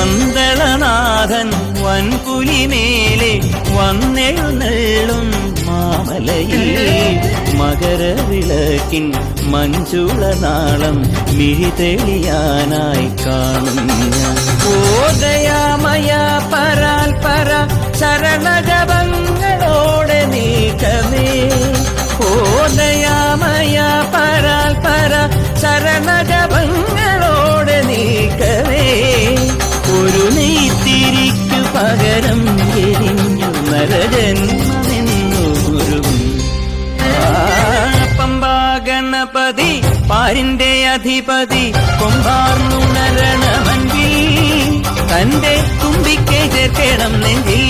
പന്തളനാഥൻ വൻപുലിമേലെ വന്നെഴുന്നള്ളും മാമലയിൽ മകരവിളക്കിൻ മഞ്ചുളനാളം മിഴിതെളിയാനായി കാണുന്ന ഓദയാമയ പരാൽ പര ശരണജപങ്ങളോടെ നീക്കമേ ഓദയാമയ പരാൽ പര ശരണജപങ്ങളോടെ നീക്കമേ ഒരു നെയ്ത്തിരിക്കു പകരം എരിഞ്ഞു നരജന്മമെന്നൂരും പമ്പാ ഗണപതി പാരിന്റെ അധിപതി കൊമ്പാർന്നുണരണമൻപിൽ തന്റെ തുമ്പിക്കെ ചേർക്കണം നെഞ്ചിൽ